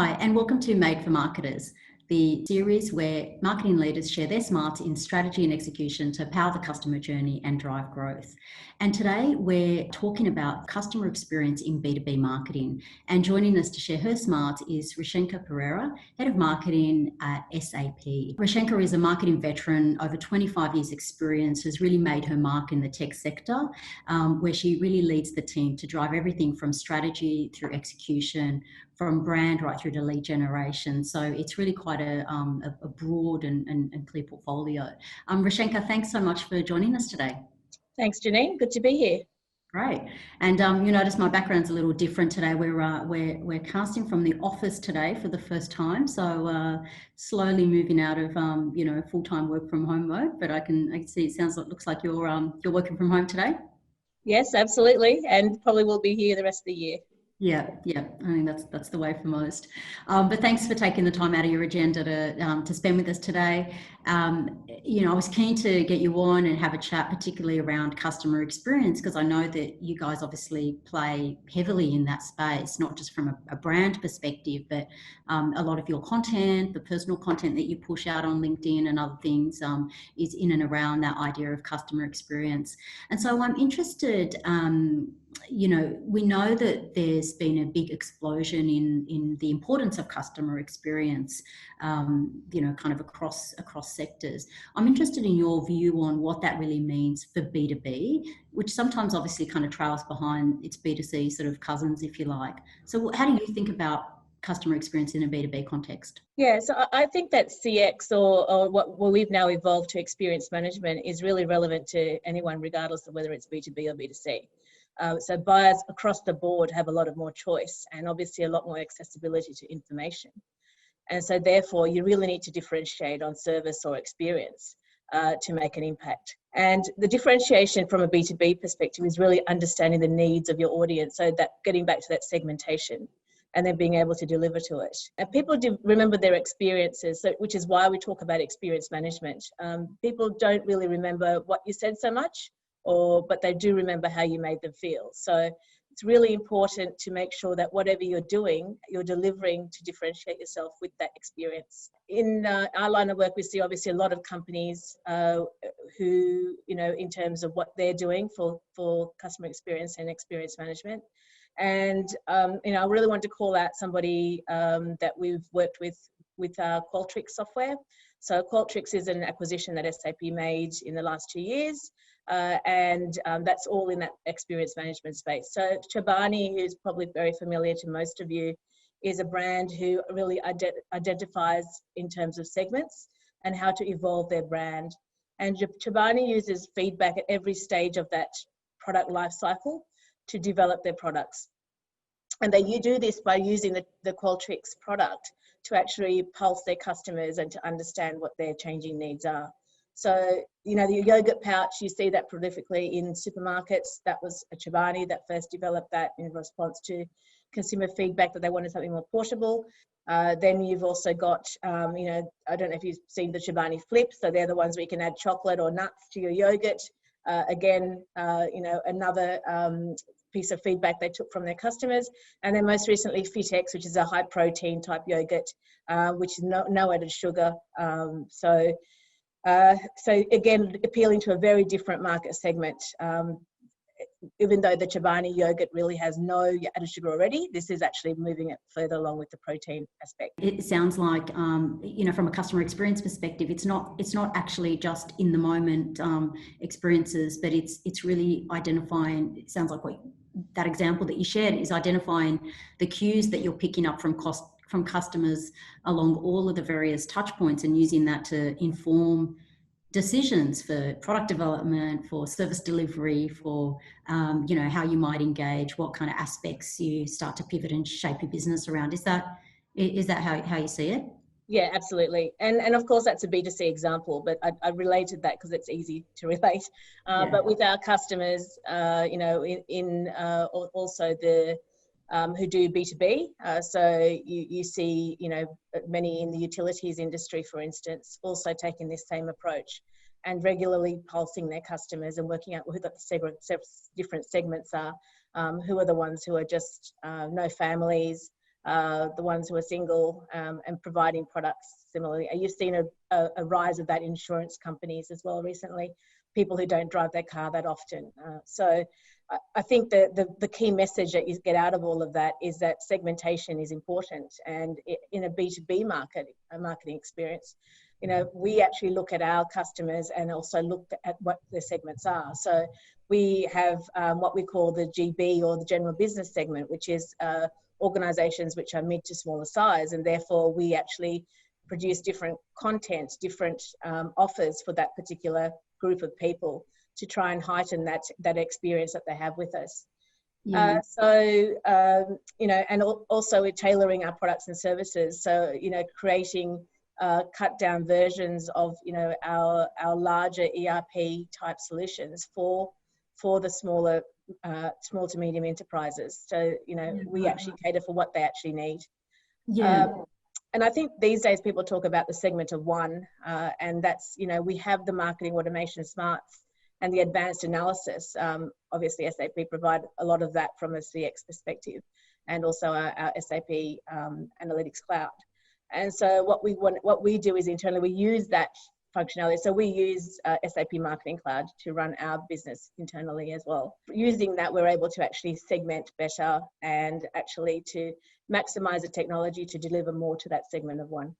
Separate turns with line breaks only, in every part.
Hi, and welcome to Made for Marketers, the series where marketing leaders share their smarts in strategy and execution to power the customer journey and drive growth. And today we're talking about customer experience in B2B marketing. And joining us to share her smarts is Rushenka Perera, Head of Marketing at SAP. Rushenka is a marketing veteran, over 25 years experience, has really made her mark in the tech sector, where she really leads the team to drive everything from strategy through execution, from brand right through to lead generation. So it's really quite a broad and clear portfolio. Rushenka, thanks so much for joining us today.
Thanks, Janine. Good to be here.
Great. And you notice my background's a little different today. We're casting from the office today for the first time. So slowly moving out of full-time work from home mode. But I can see it looks like you're working from home today.
Yes, absolutely, and probably will be here the rest of the year.
Yeah. I think that's the way for most. But thanks for taking the time out of your agenda to spend with us today. I was keen to get you on and have a chat, particularly around customer experience, because I know that you guys obviously play heavily in that space, not just from a brand perspective, but a lot of your content, the personal content that you push out on LinkedIn and other things, is in and around that idea of customer experience. And so I'm interested. We know that there's been a big explosion in the importance of customer experience, kind of across sectors. I'm interested in your view on what that really means for B2B, which sometimes obviously kind of trails behind its B2C sort of cousins, if you like. So how do you think about customer experience in a B2B context?
Yeah, so I think that CX or what we've now evolved to experience management is really relevant to anyone, regardless of whether it's B2B or B2C. So buyers across the board have a lot of more choice and obviously a lot more accessibility to information. And so therefore you really need to differentiate on service or experience to make an impact. And the differentiation from a B2B perspective is really understanding the needs of your audience. So that getting back to that segmentation and then being able to deliver to it. And people do remember their experiences, which is why we talk about experience management. People don't really remember what you said so much, but they do remember how you made them feel. So it's really important to make sure that whatever you're doing, you're delivering to differentiate yourself with that experience. In our line of work, we see obviously a lot of companies who, in terms of what they're doing for customer experience and experience management. And, I really want to call out somebody that we've worked with Qualtrics software. So Qualtrics is an acquisition that SAP made in the last 2 years. And that's all in that experience management space. So Chobani, who's probably very familiar to most of you, is a brand who really identifies in terms of segments and how to evolve their brand. And Chobani uses feedback at every stage of that product life cycle to develop their products. And they do this by using the Qualtrics product to actually pulse their customers and to understand what their changing needs are. So, the yogurt pouch, you see that prolifically in supermarkets. That was a Chobani that first developed that in response to consumer feedback that they wanted something more portable. Then you've also got, I don't know if you've seen the Chobani flips. So they're the ones where you can add chocolate or nuts to your yogurt. Another piece of feedback they took from their customers. And then most recently Fitex, which is a high protein type yogurt, which is no added sugar. So again, appealing to a very different market segment. Even though the Chobani yogurt really has no added sugar already, this is actually moving it further along with the protein aspect.
It sounds like, from a customer experience perspective, it's not actually just in the moment experiences, but it's really identifying. It sounds like that example that you shared is identifying the cues that you're picking up from customers along all of the various touch points and using that to inform decisions for product development, for service delivery, for how you might engage, what kind of aspects you start to pivot and shape your business around. Is that how you see it?
Yeah, absolutely. And of course that's a B2C example, but I related that because it's easy to relate. But with our customers, also the who do B2B. So you see, many in the utilities industry, for instance, also taking this same approach and regularly pulsing their customers and working out who the different segments are, who are the ones who are just no families, the ones who are single, and providing products similarly. You've seen a rise of that in insurance companies as well recently, people who don't drive their car that often. So I think the key message that you get out of all of that is that segmentation is important. And in a B2B marketing experience, we actually look at our customers and also look at what their segments are. So we have what we call the GB, or the general business segment, which is organizations which are mid to smaller size, and therefore we actually produce different content, different offers for that particular group of people to try and heighten that experience that they have with us.
Yeah.
And also we're tailoring our products and services. So, creating cut down versions of, our larger ERP type solutions for the small to medium enterprises. So, we actually cater for what they actually need.
Yeah.
And I think these days people talk about the segment of one, and that's, we have the marketing automation smarts and the advanced analysis. Obviously, SAP provide a lot of that from a CX perspective, and also our SAP Analytics Cloud. And so what we do is internally we use that functionality. So we use SAP Marketing Cloud to run our business internally as well. Using that, we're able to actually segment better and actually to maximize the technology to deliver more to that segment of one.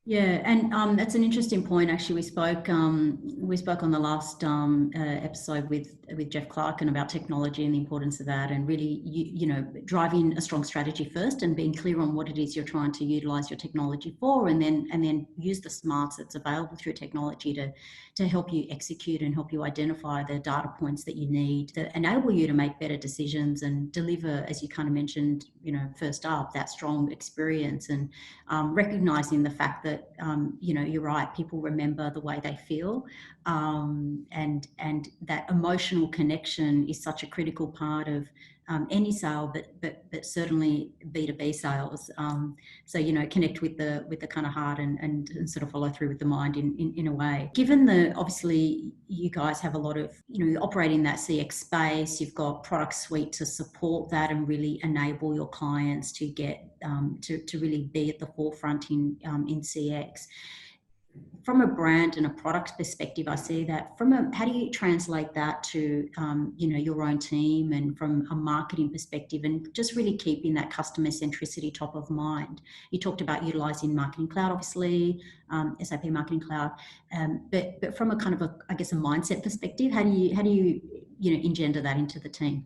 Yeah, and that's an interesting point. Actually, we spoke on the last episode with Jeff Clarkin about technology and the importance of that, and really, driving a strong strategy first and being clear on what it is you're trying to utilize your technology for, and then use the smarts that's available through technology to help you execute and help you identify the data points that you need to enable you to make better decisions and deliver, as you kind of mentioned, first up, that strong experience, and recognizing the fact that you're right, people remember the way they feel, and that emotional connection is such a critical part of any sale, but certainly B2B sales. So connect with the kind of heart and sort of follow through with the mind in a way. Given obviously you guys have a lot of you operate in that CX space, you've got product suite to support that and really enable your clients to get to really be at the forefront in CX. From a brand and a product perspective, I see that. How do you translate that to your own team, and from a marketing perspective, and just really keeping that customer centricity top of mind? You talked about utilizing Marketing Cloud, obviously, SAP Marketing Cloud, but from a kind of a mindset perspective, how do you engender that into the team?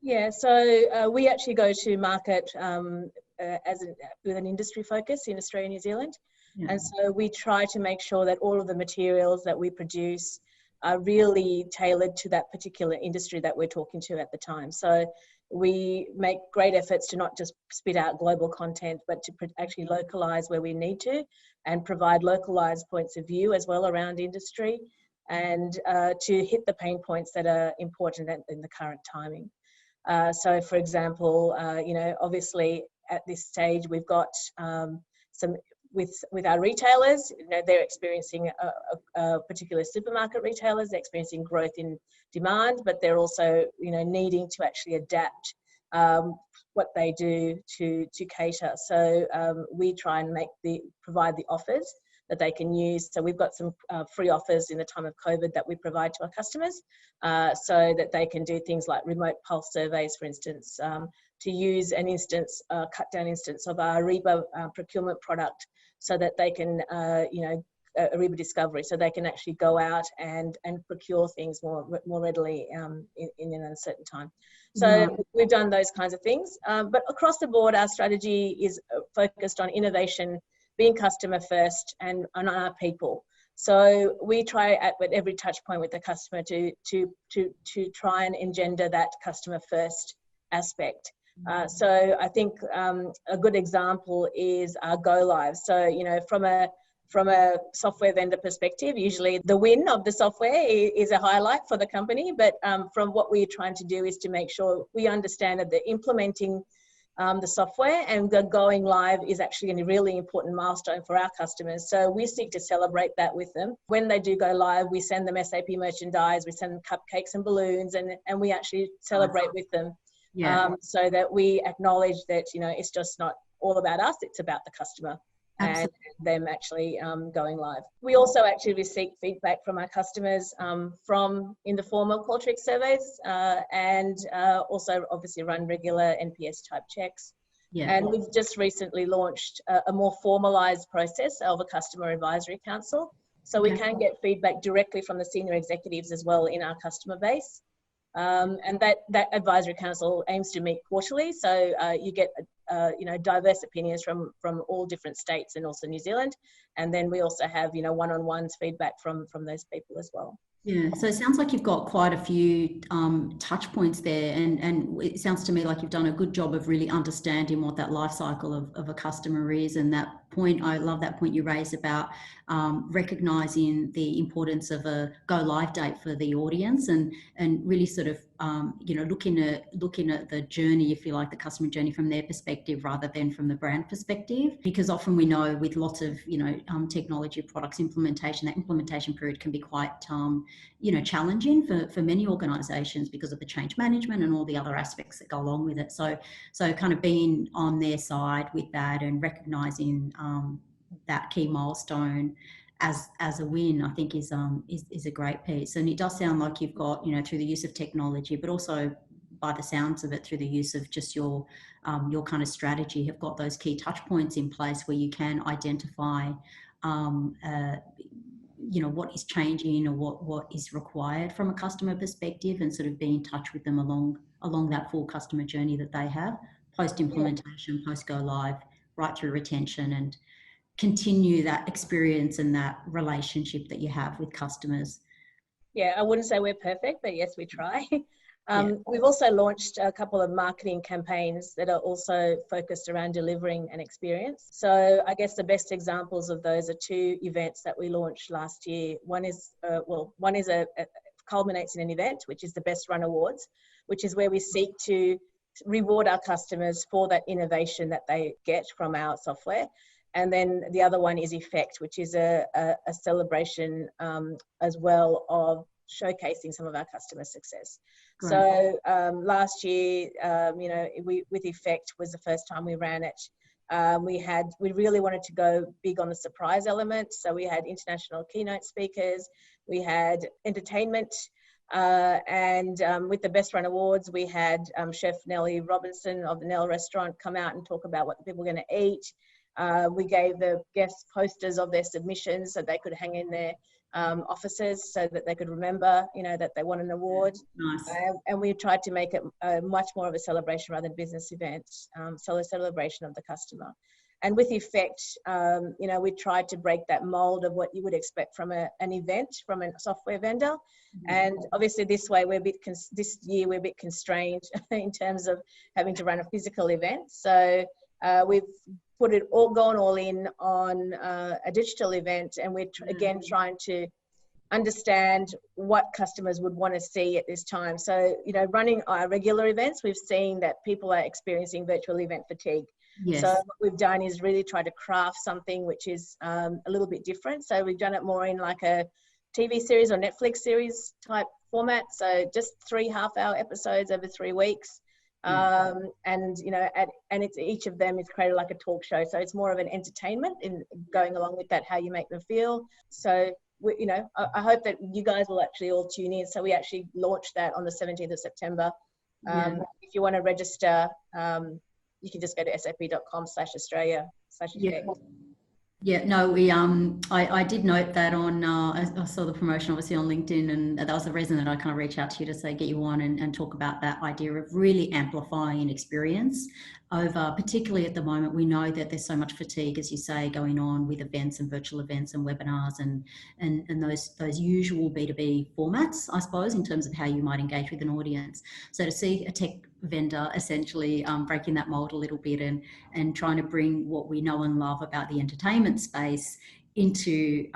Yeah, so we actually go to market with an industry focus in Australia and New Zealand. Yeah. And so we try to make sure that all of the materials that we produce are really tailored to that particular industry that we're talking to at the time. So we make great efforts to not just spit out global content, but to actually localize where we need to, and provide localized points of view as well around industry, and to hit the pain points that are important in the current timing. So for example, obviously at this stage we've got some with our retailers, they're experiencing a particular supermarket retailers, they're experiencing growth in demand, but they're also, needing to actually adapt what they do to cater. So we try and provide the offers that they can use. So we've got some free offers in the time of COVID that we provide to our customers, so that they can do things like remote pulse surveys, for instance, to use an instance, cut down instance of our Ariba procurement product, so that they can, Ariba Discovery, so they can actually go out and procure things more readily in an uncertain time. So we've done those kinds of things. But across the board, our strategy is focused on innovation, being customer first, and on our people. So we try at every touch point with the customer to try and engender that customer first aspect. So I think a good example is our go live. So, from a software vendor perspective, usually the win of the software is a highlight for the company. But from what we're trying to do is to make sure we understand that they're implementing the software, and the going live is actually a really important milestone for our customers. So we seek to celebrate that with them. When they do go live, we send them SAP merchandise, we send them cupcakes and balloons, and we actually celebrate with them. Yeah. So that we acknowledge that, it's just not all about us, it's about the customer.
Absolutely.
And them actually going live. We also actually receive feedback from our customers from in the form of Qualtrics surveys and also obviously run regular NPS type checks.
Yeah.
And we've just recently launched a more formalized process of a customer advisory council. So we can get feedback directly from the senior executives as well in our customer base. And that advisory council aims to meet quarterly. So you get, diverse opinions from all different states and also New Zealand. And then we also have, one-on-ones feedback from those people as well.
Yeah, so it sounds like you've got quite a few touch points there, and it sounds to me like you've done a good job of really understanding what that life cycle of a customer is. And that point, I love that point you raised about recognizing the importance of a go live date for the audience, and really sort of looking at the journey, if you like, the customer journey from their perspective rather than from the brand perspective. Because often we know with lots of technology products implementation, that implementation period can be quite challenging for many organizations because of the change management and all the other aspects that go along with it. So kind of being on their side with that and recognizing that key milestone as a win, I think is a great piece. And it does sound like you've got, through the use of technology, but also by the sounds of it, through the use of just your kind of strategy, have got those key touch points in place where you can identify what is changing or what is required from a customer perspective, and sort of be in touch with them along that full customer journey that they have, post implementation, post go live, right through retention, and continue that experience and that relationship that you have with customers.
Yeah, I wouldn't say we're perfect, but yes, we try. We've also launched a couple of marketing campaigns that are also focused around delivering an experience. So I guess the best examples of those are two events that we launched last year. One is culminates in an event, which is the Best Run Awards, which is where we seek to reward our customers for that innovation that they get from our software. And then the other one is Effect, which is a celebration as well of showcasing some of our customer success. Great. So last year, with Effect was the first time we ran it. We really wanted to go big on the surprise element. So we had international keynote speakers, we had entertainment, and with the Best Run Awards, we had Chef Nellie Robinson of the Nell restaurant come out and talk about what the people were going to eat. We gave the guests posters of their submissions so they could hang in their offices so that they could remember, that they won an award.
Nice.
And we tried to make it much more of a celebration rather than business event, so a celebration of the customer. And with Effect, we tried to break that mold of what you would expect from an event, from a software vendor. Mm-hmm. And obviously this way, this year we're a bit constrained in terms of having to run a physical event. So we've gone all in on a digital event, and we're again trying to understand what customers would want to see at this time. So, running our regular events, we've seen that people are experiencing virtual event fatigue. Yes. So what we've done is really try to craft something which is a little bit different. So we've done it more in like a TV series or Netflix series type format. So just 3 half-hour episodes over 3 weeks. And it's each of them is created like a talk show, so it's more of an entertainment in going along with that, how you make them feel. So I hope that you guys will actually all tune in. So we actually launched that on the 17th of September. If you want to register, you can just go to sap.com/Australia/effect.
Yeah, no, I did note that on, I saw the promotion obviously on LinkedIn, and that was the reason that I kind of reached out to you to say, get you on and talk about that idea of really amplifying experience over, particularly at the moment, we know that there's so much fatigue, as you say, going on with events and virtual events and webinars and those usual B2B formats, I suppose, in terms of how you might engage with an audience. So to see a tech vendor essentially breaking that mold a little bit and trying to bring what we know and love about the entertainment space into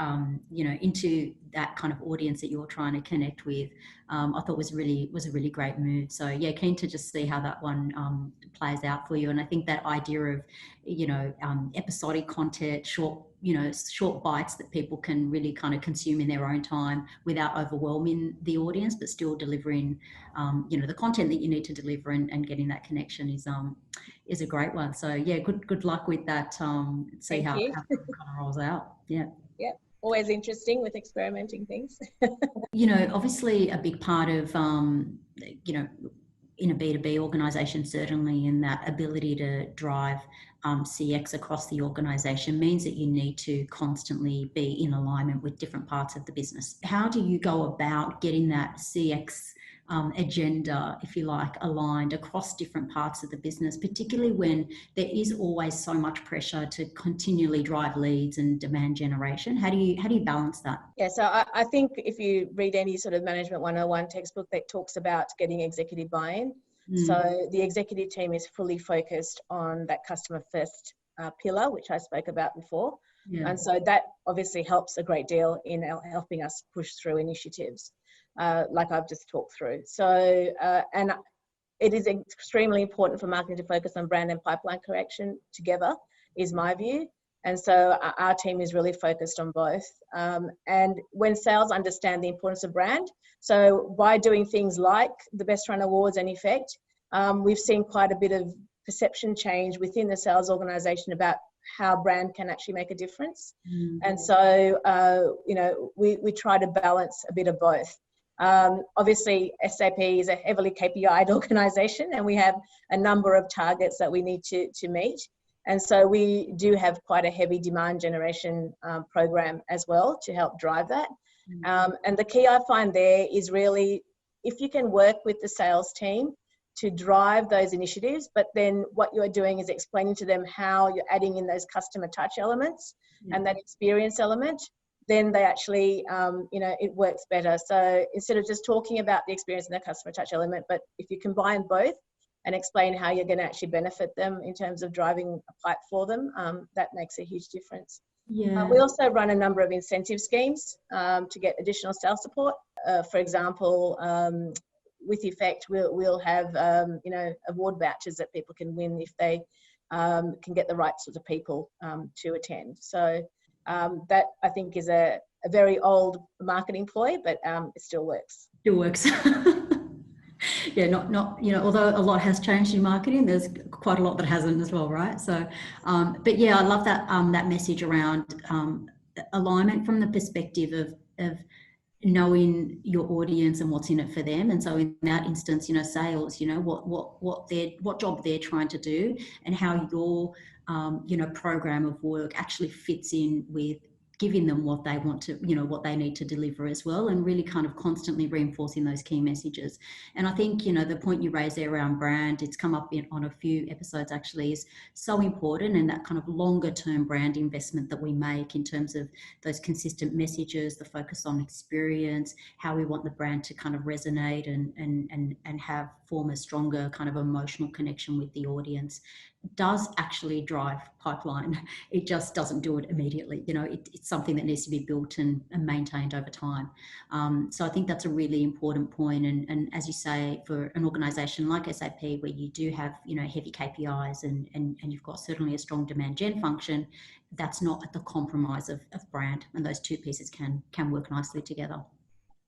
that kind of audience that you're trying to connect with, I thought was a really great move. So yeah, keen to just see how that one plays out for you. And I think that idea of, episodic content, short bites that people can really kind of consume in their own time without overwhelming the audience, but still delivering, the content that you need to deliver, and getting that connection is a great one. So yeah, good luck with that. See how it kind of rolls out. Yeah.
Yeah. Always interesting with experimenting things.
Obviously a big part of, in a B2B organisation, certainly in that ability to drive CX across the organisation means that you need to constantly be in alignment with different parts of the business. How do you go about getting that CX agenda, if you like, aligned across different parts of the business, particularly when there is always so much pressure to continually drive leads and demand generation? How do you balance that?
Yeah, so I think if you read any sort of Management 101 textbook that talks about getting executive buy-in, so the executive team is fully focused on that customer first pillar, which I spoke about before. Yeah. And so that obviously helps a great deal in helping us push through initiatives like I've just talked through. So, and it is extremely important for marketing to focus on brand and pipeline correction together, is my view. And so our team is really focused on both. And when sales understand the importance of brand, so by doing things like the Best Run Awards and Effect, we've seen quite a bit of perception change within the sales organisation about how brand can actually make a difference. And so, we try to balance a bit of both. Obviously, SAP is a heavily KPI'd organisation, and we have a number of targets that we need to meet. And so we do have quite a heavy demand generation program as well to help drive that. And the key I find there is really, if you can work with the sales team to drive those initiatives, but then what you're doing is explaining to them how you're adding in those customer touch elements and that experience element, then they actually, it works better. So instead of just talking about the experience and the customer touch element, but if you combine both and explain how you're going to actually benefit them in terms of driving a pipe for them, that makes a huge difference. Yeah. We also run a number of incentive schemes to get additional sales support. For example, with Effect, we'll have, award vouchers that people can win if they can get the right sorts of people to attend. So that, I think, is a very old marketing ploy, but it still works.
It works. Yeah, not although a lot has changed in marketing, there's quite a lot that hasn't as well, right? So, but yeah, I love that that message around alignment from the perspective of knowing your audience and what's in it for them. And so in that instance, sales, what job they're trying to do, and how your program of work actually fits in with giving them what they want to, what they need to deliver as well, and really kind of constantly reinforcing those key messages. And I think, the point you raised there around brand, it's come up on a few episodes actually, is so important, and that kind of longer term brand investment that we make in terms of those consistent messages, the focus on experience, how we want the brand to kind of resonate and form a stronger kind of emotional connection with the audience, does actually drive pipeline. It just doesn't do it immediately. It's something that needs to be built and maintained over time. So I think that's a really important point. And as you say, for an organisation like SAP, where you do have, heavy KPIs and you've got certainly a strong demand gen function, that's not at the compromise of brand, and those two pieces can work nicely together.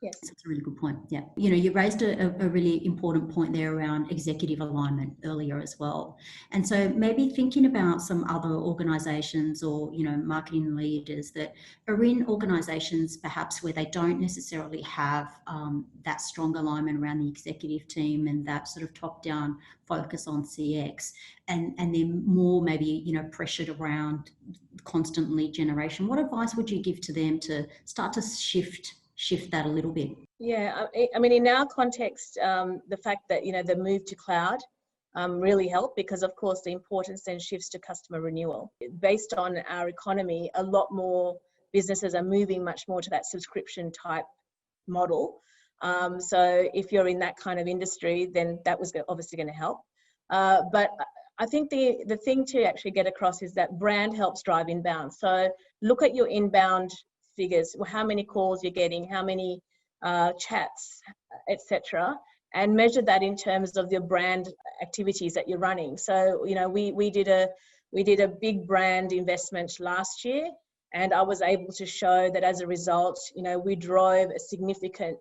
Yes.
So that's a really good point. Yeah. You raised a really important point there around executive alignment earlier as well. And so maybe thinking about some other organisations or, marketing leaders that are in organisations perhaps where they don't necessarily have that strong alignment around the executive team and that sort of top-down focus on CX, and they're more maybe, pressured around constant lead generation. What advice would you give to them to start to shift that a little bit?
Yeah, I mean, in our context, the fact that, the move to cloud really helped, because of course the importance then shifts to customer renewal. Based on our economy, a lot more businesses are moving much more to that subscription type model. So if you're in that kind of industry, then that was obviously going to help. But I think the thing to actually get across is that brand helps drive inbound. So look at your inbound figures, how many calls you're getting, how many chats, etc., and measure that in terms of your brand activities that you're running. So, you know, we did a big brand investment last year, and I was able to show that as a result, you know, we drove a significant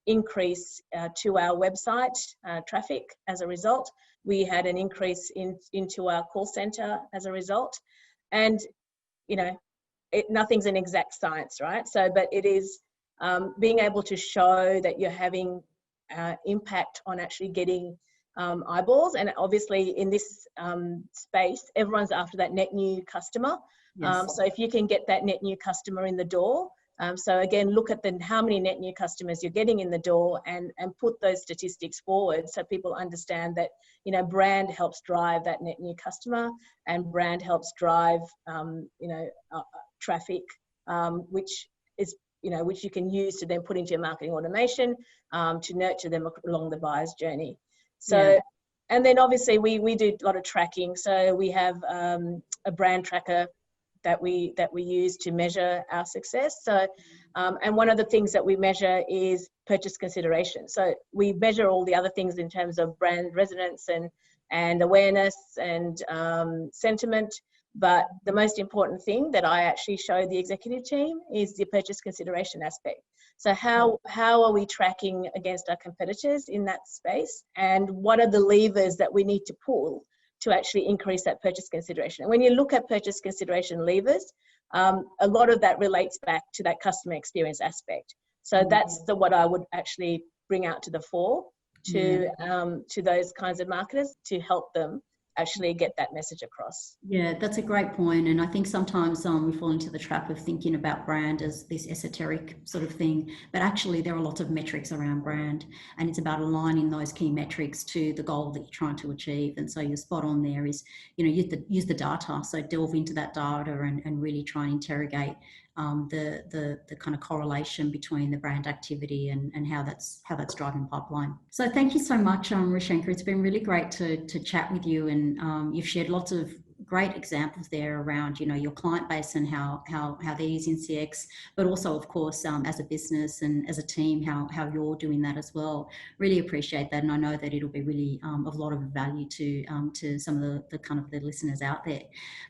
increase to our website traffic as a result. We had an increase into our call center as a result. And, you know, nothing's an exact science, right? So, but it is being able to show that you're having impact on actually getting eyeballs. And obviously in this space, everyone's after that net new customer. Yes. So if you can get that net new customer in the door, so again, look at how many net new customers you're getting in the door, and put those statistics forward so people understand that, you know, brand helps drive that net new customer, and brand helps drive, you know, traffic, which is, you know, which you can use to then put into your marketing automation to nurture them along the buyer's journey. So, yeah. And then obviously we do a lot of tracking. So we have a brand tracker that we use to measure our success. So, and one of the things that we measure is purchase consideration. So we measure all the other things in terms of brand resonance and awareness and sentiment. But the most important thing that I actually show the executive team is the purchase consideration aspect. So how are we tracking against our competitors in that space? And what are the levers that we need to pull to actually increase that purchase consideration? And when you look at purchase consideration levers, a lot of that relates back to that customer experience aspect. So that's what I would actually bring out to the fore to those kinds of marketers to help them actually get that message across.
Yeah, that's a great point. And I think sometimes we fall into the trap of thinking about brand as this esoteric sort of thing, but actually there are lots of metrics around brand, and it's about aligning those key metrics to the goal that you're trying to achieve. And so you're spot on there is, you know, use the data. So delve into that data and really try and interrogate the kind of correlation between the brand activity and how that's driving pipeline. So thank you so much, Rushenka. It's been really great to chat with you, and you've shared lots of great examples there around, you know, your client base and how they're using CX, but also, of course, as a business and as a team, how you're doing that as well. Really appreciate that, and I know that it'll be really of a lot of value to some of the kind of the listeners out there.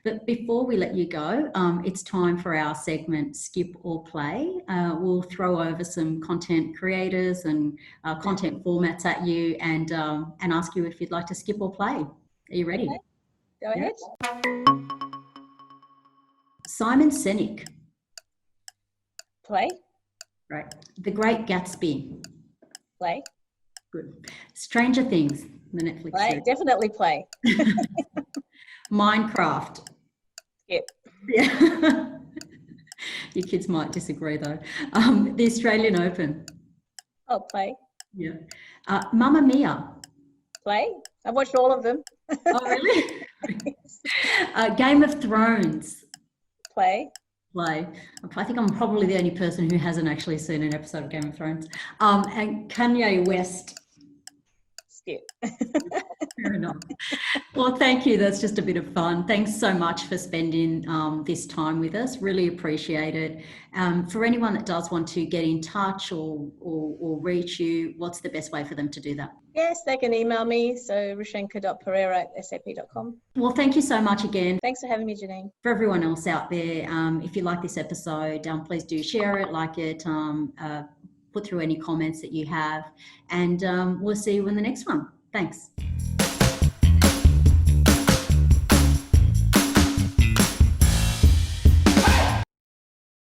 But before we let you go, it's time for our segment Skip or Play. We'll throw over some content creators and content formats at you, and ask you if you'd like to skip or play. Are you ready?
Okay. Go ahead.
Simon Sinek.
Play.
Right. The Great Gatsby.
Play.
Good. Stranger Things, the Netflix
Play.
series.
Definitely play.
Minecraft.
Skip.
Yeah. Your kids might disagree though. The Australian Open.
Oh, play.
Yeah. Mamma Mia.
Play. I've watched all of them.
Oh, really? Game of Thrones.
Play.
Play. I think I'm probably the only person who hasn't actually seen an episode of Game of Thrones. And Kanye West.
Skip.
Fair enough. Well, thank you. That's just a bit of fun. Thanks so much for spending this time with us. Really appreciate it. For anyone that does want to get in touch or reach you, what's the best way for them to do that?
Yes, they can email me. So rushenka.perera@sap.com.
Well, thank you so much again.
Thanks for having me, Janine.
For everyone else out there, if you like this episode, please do share it, like it, put through any comments that you have, and we'll see you in the next one. Thanks.